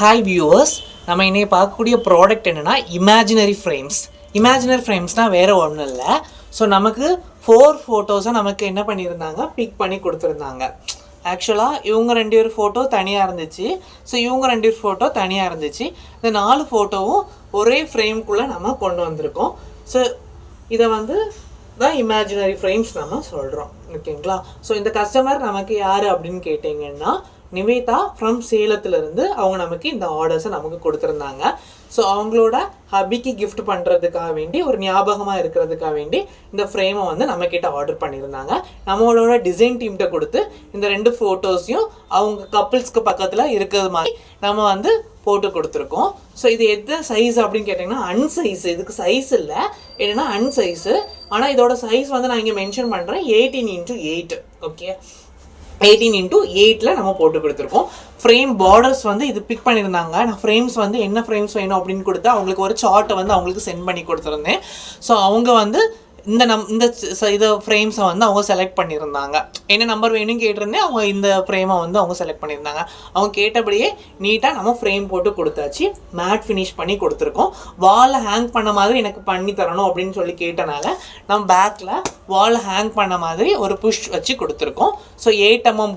Hi viewers, நம்ம இன்னைக்கு பார்க்கக்கூடிய ப்ராடக்ட் என்னென்னா இமேஜினரி ஃப்ரேம்ஸ். இமேஜினரி ஃப்ரேம்ஸ்னால் வேறு ஒன்றும் இல்லை. ஸோ நமக்கு 4 ஃபோட்டோஸை நமக்கு என்ன பண்ணியிருந்தாங்க, பிக் பண்ணி கொடுத்துருந்தாங்க. ஆக்சுவலாக இவங்க 2 பேர் ஃபோட்டோ தனியாக இருந்துச்சு, ஸோ இவங்க 2 பேர் ஃபோட்டோ தனியாக இருந்துச்சு. இந்த 4 ஃபோட்டோவும் ஒரே ஃப்ரேம்குள்ளே நம்ம கொண்டு வந்திருக்கோம். ஸோ இதை தான் இமேஜினரி ஃப்ரேம்ஸ் நம்ம சொல்கிறோம், ஓகேங்களா? ஸோ இந்த கஸ்டமர் நமக்கு யார் அப்படின்னு கேட்டிங்கன்னா நிவேதா ஃப்ரம் சேலத்துலேருந்து அவங்க நமக்கு இந்த ஆர்டர்ஸை நமக்கு கொடுத்துருந்தாங்க. ஸோ அவங்களோட ஹபிக்கு கிஃப்ட் பண்ணுறதுக்காக வேண்டி, ஒரு ஞாபகமாக இருக்கிறதுக்காக வேண்டி இந்த ஃப்ரேமை நம்மக்கிட்ட ஆர்டர் பண்ணியிருந்தாங்க. நம்மளோட டிசைன் டீம்கிட்ட கொடுத்து இந்த 2 ஃபோட்டோஸையும் அவங்க கப்புள்ஸ்க்கு பக்கத்தில் இருக்கிறது மாதிரி நம்ம போட்டு கொடுத்துருக்கோம். ஸோ இது எந்த சைஸ் அப்படின்னு கேட்டிங்கன்னா அன்சைஸு. இதுக்கு சைஸ் இல்லை, என்னென்னா அன்சைஸு. ஆனால் இதோட சைஸ் நான் இங்கே மென்ஷன் பண்ணுறேன், 18x8. ஓகே, 18x8 நம்ம போட்டு கொடுத்துருக்கோம். ஃப்ரேம் பார்டர்ஸ் இது பிக் பண்ணியிருந்தாங்க. நான் ஃப்ரேம்ஸ் என்ன ஃப்ரேம்ஸ் வேணும் அப்படின்னு கொடுத்து அவங்களுக்கு ஒரு சார்ட்டை அவங்களுக்கு சென்ட் பண்ணி கொடுத்துருந்தேன். ஸோ அவங்க இந்த இதை ஃப்ரேம்ஸை அவங்க செலக்ட் பண்ணியிருந்தாங்க. என்ன நம்பர் வேணும்னு கேட்டிருந்தேன். அவங்க இந்த ஃப்ரேமை அவங்க செலக்ட் பண்ணியிருந்தாங்க. அவங்க கேட்டபடியே நீட்டாக நம்ம ஃப்ரேம் போட்டு கொடுத்தாச்சு. மேட் ஃபினிஷ் பண்ணி கொடுத்துருக்கோம். வாலில் ஹேங் பண்ண மாதிரி எனக்கு பண்ணி தரணும் அப்படின்னு சொல்லி கேட்டனால நம்ம பேக்கில் வாலில் ஹேங் பண்ண மாதிரி ஒரு புஷ் வச்சு கொடுத்துருக்கோம். ஸோ 8mm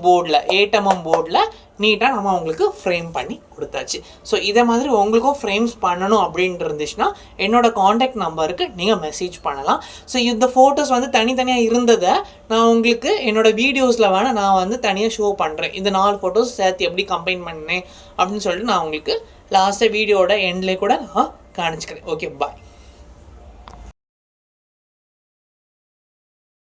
போர்டில் நீட்டாக நம்ம அவங்களுக்கு ஃப்ரேம் பண்ணி கொடுத்தாச்சு. ஸோ இதே மாதிரி உங்களுக்கும் ஃப்ரேம்ஸ் பண்ணணும் அப்படின்ட்டு இருந்துச்சுன்னா என்னோட காண்டாக்ட் நம்பருக்கு நீங்கள் மெசேஜ் பண்ணலாம். ஸோ இந்த ஃபோட்டோஸ் தனித்தனியாக இருந்ததை நான் உங்களுக்கு என்னோடய வீடியோஸில் நான் தனியாக ஷோ பண்ணுறேன். இந்த 4 ஃபோட்டோஸ் சேர்த்து எப்படி கம்பைன் பண்ணேன் அப்படின்னு சொல்லிட்டு நான் உங்களுக்கு லாஸ்ட்டாக வீடியோட எண்ட்லேயே கூட நான் காணிச்சிக்கிறேன். ஓகே, பாய்.